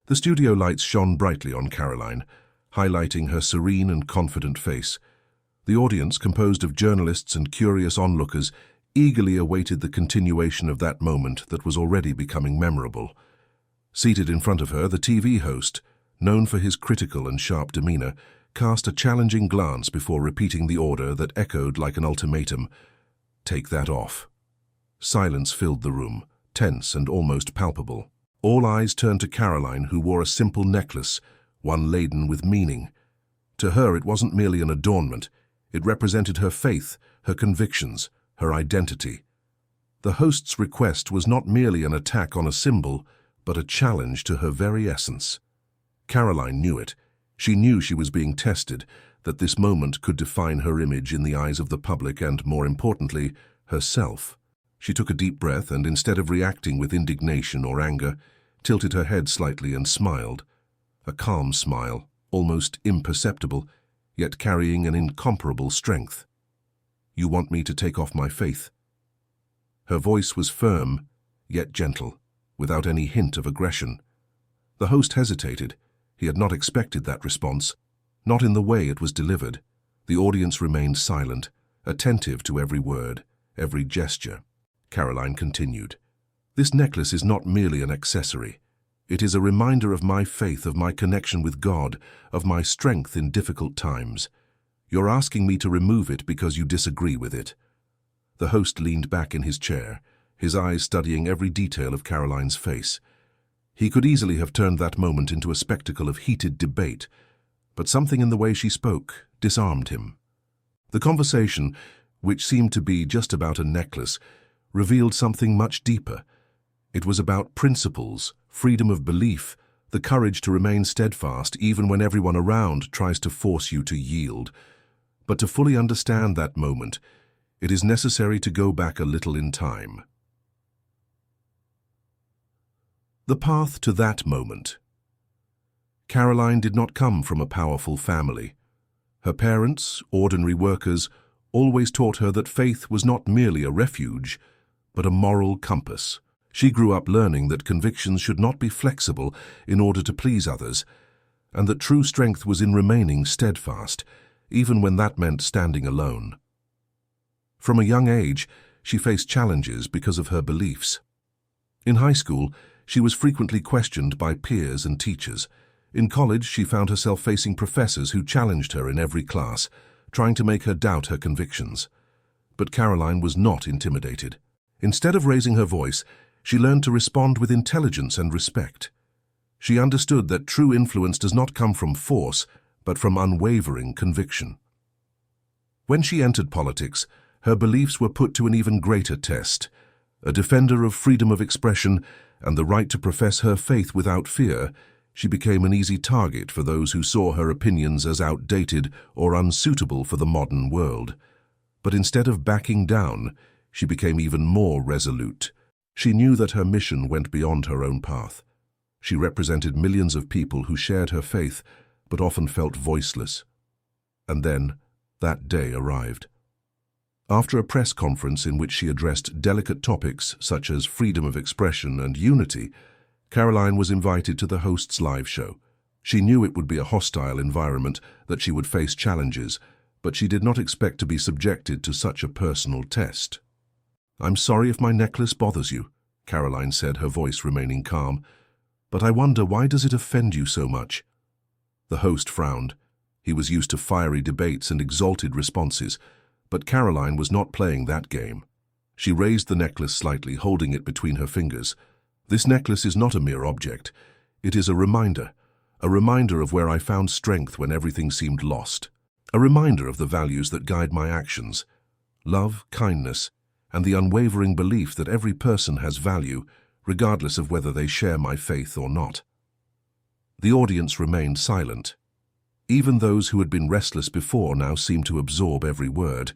The studio lights shone brightly on Karoline, highlighting her serene and confident face. The audience, composed of journalists and curious onlookers, eagerly awaited the continuation of that moment that was already becoming memorable. Seated in front of her, the TV host, known for his critical and sharp demeanor, cast a challenging glance before repeating the order that echoed like an ultimatum. "Take that off." Silence filled the room, tense and almost palpable. All eyes turned to Karoline, who wore a simple necklace, one laden with meaning. To her, it wasn't merely an adornment. It represented her faith, her convictions, her identity. The host's request was not merely an attack on a symbol, but a challenge to her very essence. Karoline knew it. She knew she was being tested, that this moment could define her image in the eyes of the public and, more importantly, herself. She took a deep breath and, instead of reacting with indignation or anger, tilted her head slightly and smiled. A calm smile, almost imperceptible, yet carrying an incomparable strength. "You want me to take off my faith?" Her voice was firm, yet gentle, without any hint of aggression. The host hesitated. He had not expected that response, not in the way it was delivered. The audience remained silent, attentive to every word, every gesture. Karoline continued, "This necklace is not merely an accessory. It is a reminder of my faith, of my connection with God, of my strength in difficult times. You're asking me to remove it because you disagree with it." The host leaned back in his chair, his eyes studying every detail of Karoline's face. He could easily have turned that moment into a spectacle of heated debate, but something in the way she spoke disarmed him. The conversation, which seemed to be just about a necklace, revealed something much deeper. It was about principles, freedom of belief, the courage to remain steadfast even when everyone around tries to force you to yield. But to fully understand that moment, it is necessary to go back a little in time. The path to that moment. Karoline did not come from a powerful family. Her parents, ordinary workers, always taught her that faith was not merely a refuge, but a moral compass. She grew up learning that convictions should not be flexible in order to please others, and that true strength was in remaining steadfast, even when that meant standing alone. From a young age, she faced challenges because of her beliefs. In high school, she was frequently questioned by peers and teachers. In college, she found herself facing professors who challenged her in every class, trying to make her doubt her convictions. But Karoline was not intimidated. Instead of raising her voice, she learned to respond with intelligence and respect. She understood that true influence does not come from force, but from unwavering conviction. When she entered politics, her beliefs were put to an even greater test. A defender of freedom of expression and the right to profess her faith without fear, she became an easy target for those who saw her opinions as outdated or unsuitable for the modern world. But instead of backing down, she became even more resolute. She knew that her mission went beyond her own path. She represented millions of people who shared her faith, but often felt voiceless. And then, that day arrived. After a press conference in which she addressed delicate topics such as freedom of expression and unity, Karoline was invited to the host's live show. She knew it would be a hostile environment, that she would face challenges, but she did not expect to be subjected to such a personal test. "I'm sorry if my necklace bothers you," Karoline said, her voice remaining calm, "but I wonder, why does it offend you so much?" The host frowned. He was used to fiery debates and exalted responses, but Karoline was not playing that game. She raised the necklace slightly, holding it between her fingers. "This necklace is not a mere object. It is a reminder of where I found strength when everything seemed lost. A reminder of the values that guide my actions: love, kindness, and the unwavering belief that every person has value, regardless of whether they share my faith or not." The audience remained silent. Even those who had been restless before now seemed to absorb every word.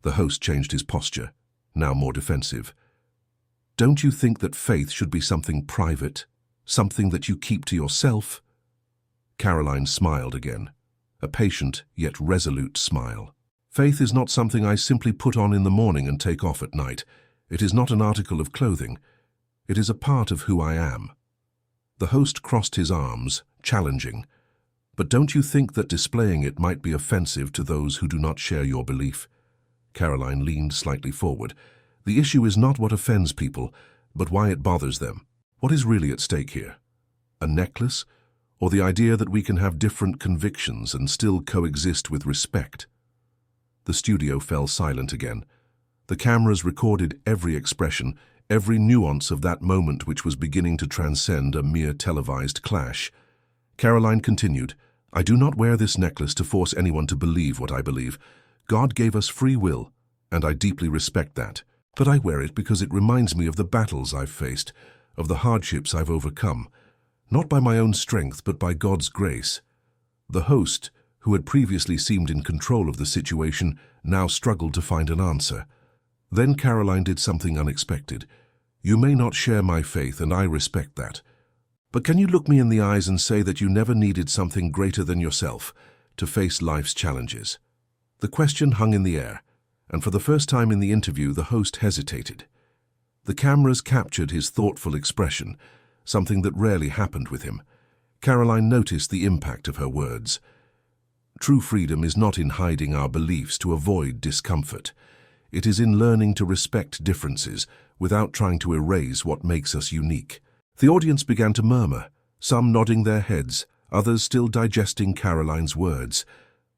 The host changed his posture, now more defensive. "Don't you think that faith should be something private, something that you keep to yourself?" Karoline smiled again, a patient yet resolute smile. "Faith is not something I simply put on in the morning and take off at night. It is not an article of clothing. It is a part of who I am." The host crossed his arms, challenging. "But don't you think that displaying it might be offensive to those who do not share your belief?" Karoline leaned slightly forward. "The issue is not what offends people, but why it bothers them. What is really at stake here? A necklace? Or the idea that we can have different convictions and still coexist with respect?" The studio fell silent again. The cameras recorded every expression, every nuance of that moment which was beginning to transcend a mere televised clash. Karoline continued, "I do not wear this necklace to force anyone to believe what I believe. God gave us free will, and I deeply respect that. But I wear it because it reminds me of the battles I've faced, of the hardships I've overcome, not by my own strength, but by God's grace." The host, who had previously seemed in control of the situation, now struggled to find an answer. Then Karoline did something unexpected. "You may not share my faith, and I respect that. But can you look me in the eyes and say that you never needed something greater than yourself to face life's challenges?" The question hung in the air, and for the first time in the interview, the host hesitated. The cameras captured his thoughtful expression, something that rarely happened with him. Karoline noticed the impact of her words. True freedom is not in hiding our beliefs to avoid discomfort. It is in learning to respect differences without trying to erase what makes us unique. The audience began to murmur, some nodding their heads, others still digesting Karoline's words.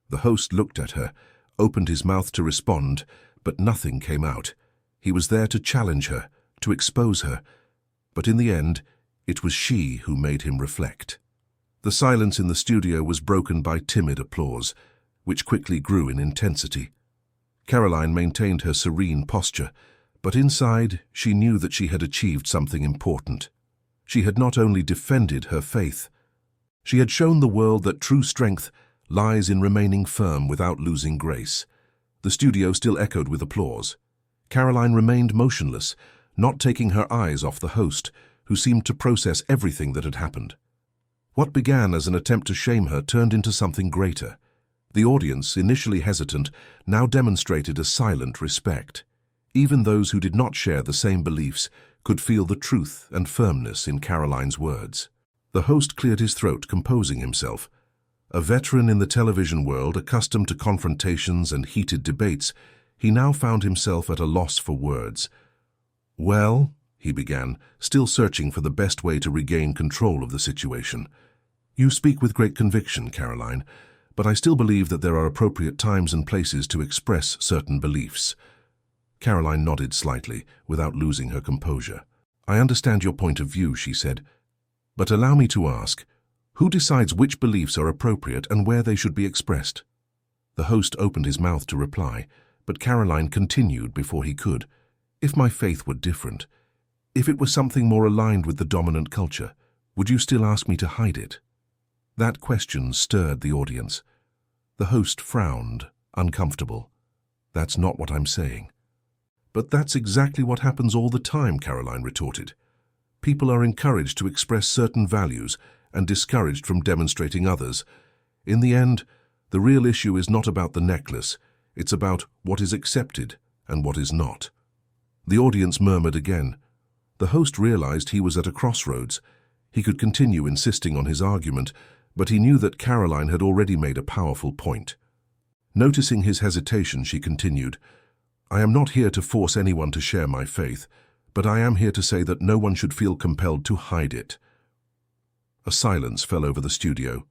The host looked at her, opened his mouth to respond, but nothing came out. He was there to challenge her, to expose her. But in the end, it was she who made him reflect. The silence in the studio was broken by timid applause, which quickly grew in intensity. Karoline maintained her serene posture, but inside she knew that she had achieved something important. She had not only defended her faith, she had shown the world that true strength lies in remaining firm without losing grace. The studio still echoed with applause. Karoline remained motionless, not taking her eyes off the host, who seemed to process everything that had happened. What began as an attempt to shame her turned into something greater. The audience, initially hesitant, now demonstrated a silent respect. Even those who did not share the same beliefs could feel the truth and firmness in Karoline's words. The host cleared his throat, composing himself. A veteran in the television world, accustomed to confrontations and heated debates, he now found himself at a loss for words. "Well," he began, still searching for the best way to regain control of the situation. "You speak with great conviction, Karoline, but I still believe that there are appropriate times and places to express certain beliefs." Karoline nodded slightly, without losing her composure. "I understand your point of view," she said, "but allow me to ask, who decides which beliefs are appropriate and where they should be expressed?" The host opened his mouth to reply, but Karoline continued before he could. "If my faith were different, if it were something more aligned with the dominant culture, would you still ask me to hide it?" That question stirred the audience. The host frowned, uncomfortable. "That's not what I'm saying." "But that's exactly what happens all the time," Karoline retorted. "People are encouraged to express certain values and discouraged from demonstrating others. In the end, the real issue is not about the necklace, it's about what is accepted and what is not." The audience murmured again. The host realized he was at a crossroads. He could continue insisting on his argument, but he knew that Karoline had already made a powerful point. Noticing his hesitation, she continued, "I am not here to force anyone to share my faith, but I am here to say that no one should feel compelled to hide it." A silence fell over the studio.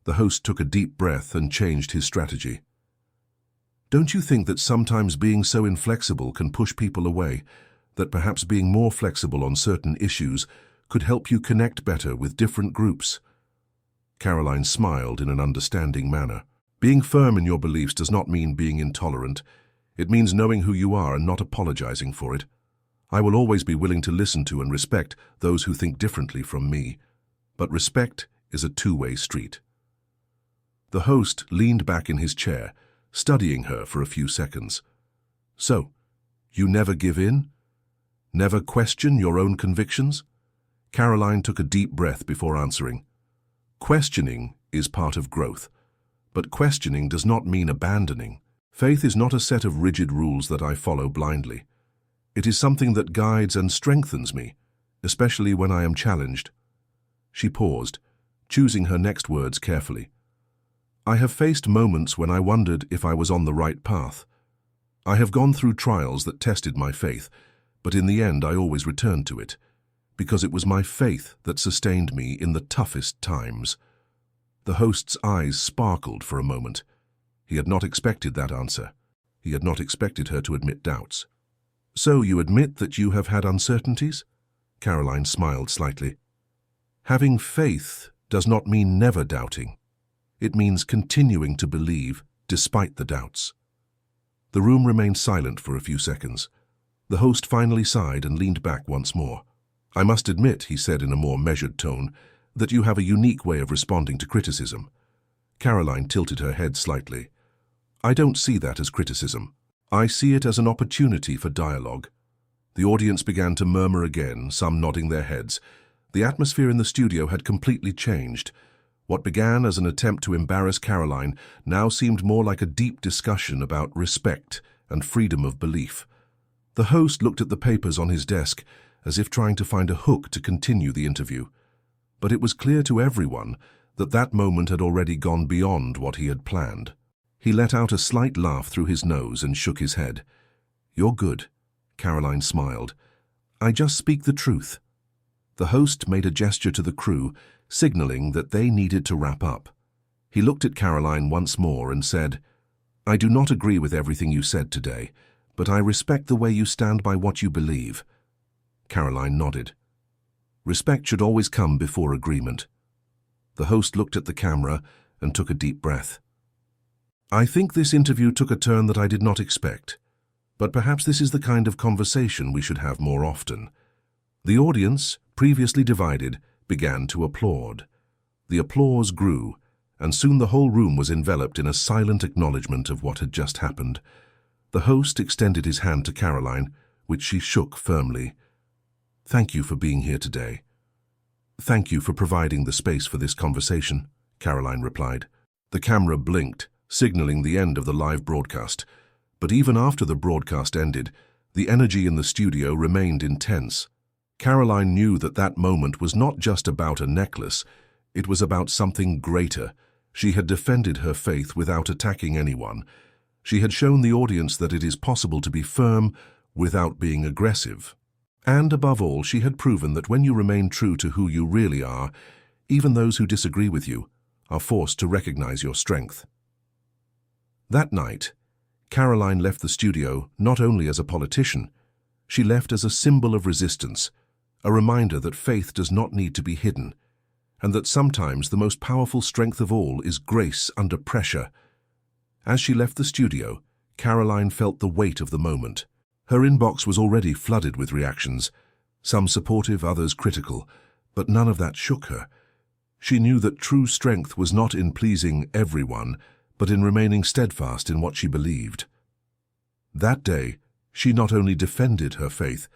The host took a deep breath and changed his strategy. "Don't you think that sometimes being so inflexible can push people away, that perhaps being more flexible on certain issues could help you connect better with different groups?" Karoline smiled in an understanding manner. "Being firm in your beliefs does not mean being intolerant. It means knowing who you are and not apologizing for it. I will always be willing to listen to and respect those who think differently from me. But respect is a two-way street." The host leaned back in his chair, studying her for a few seconds. "So, you never give in? Never question your own convictions?" Karoline took a deep breath before answering. "Questioning is part of growth, but questioning does not mean abandoning. Faith is not a set of rigid rules that I follow blindly. It is something that guides and strengthens me, especially when I am challenged." She paused, choosing her next words carefully. I have faced moments when I wondered if I was on the right path. I have gone through trials that tested my faith, but in the end I always returned to it, because it was my faith that sustained me in the toughest times. The host's eyes sparkled for a moment. He had not expected that answer. He had not expected her to admit doubts. So you admit that you have had uncertainties? Karoline smiled slightly. Having faith does not mean never doubting. It means continuing to believe despite the doubts. The room remained silent for a few seconds. The host finally sighed and leaned back once more. I must admit, he said in a more measured tone, that you have a unique way of responding to criticism. Karoline tilted her head slightly. I don't see that as criticism. I see it as an opportunity for dialogue. The audience began to murmur again, some nodding their heads. The atmosphere in the studio had completely changed. What began as an attempt to embarrass Karoline now seemed more like a deep discussion about respect and freedom of belief. The host looked at the papers on his desk as if trying to find a hook to continue the interview. But it was clear to everyone that that moment had already gone beyond what he had planned. He let out a slight laugh through his nose and shook his head. You're good, Karoline smiled. I just speak the truth. The host made a gesture to the crew, signaling that they needed to wrap up. He looked at Karoline once more and said, I do not agree with everything you said today, but I respect the way you stand by what you believe. Karoline nodded. Respect should always come before agreement. The host looked at the camera and took a deep breath. I think this interview took a turn that I did not expect, but perhaps this is the kind of conversation we should have more often. The audience, previously divided, began to applaud. The applause grew, and soon the whole room was enveloped in a silent acknowledgement of what had just happened. The host extended his hand to Karoline, which she shook firmly. Thank you for being here today. Thank you for providing the space for this conversation, Karoline replied. The camera blinked, signaling the end of the live broadcast. But even after the broadcast ended, the energy in the studio remained intense. Karoline knew that that moment was not just about a necklace, it was about something greater. She had defended her faith without attacking anyone. She had shown the audience that it is possible to be firm without being aggressive. And above all, she had proven that when you remain true to who you really are, even those who disagree with you are forced to recognize your strength. That night, Karoline left the studio not only as a politician, she left as a symbol of resistance, a reminder that faith does not need to be hidden, and that sometimes the most powerful strength of all is grace under pressure. As she left the studio, Karoline felt the weight of the moment. Her inbox was already flooded with reactions, some supportive, others critical, but none of that shook her. She knew that true strength was not in pleasing everyone, but in remaining steadfast in what she believed. That day, she not only defended her faith,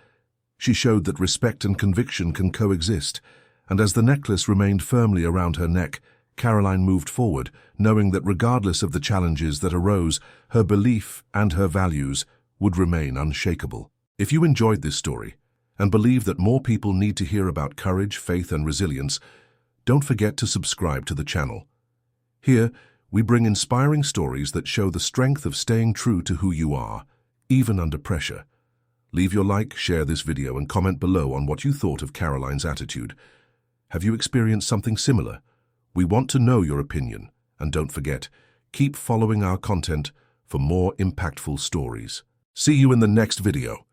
she showed that respect and conviction can coexist, and as the necklace remained firmly around her neck, Karoline moved forward, knowing that regardless of the challenges that arose, her belief and her values would remain unshakable. If you enjoyed this story and believe that more people need to hear about courage, faith, and resilience, don't forget to subscribe to the channel. Here, we bring inspiring stories that show the strength of staying true to who you are, even under pressure. Leave your like, share this video, and comment below on what you thought of Karoline's attitude. Have you experienced something similar? We want to know your opinion, and don't forget, keep following our content for more impactful stories. See you in the next video.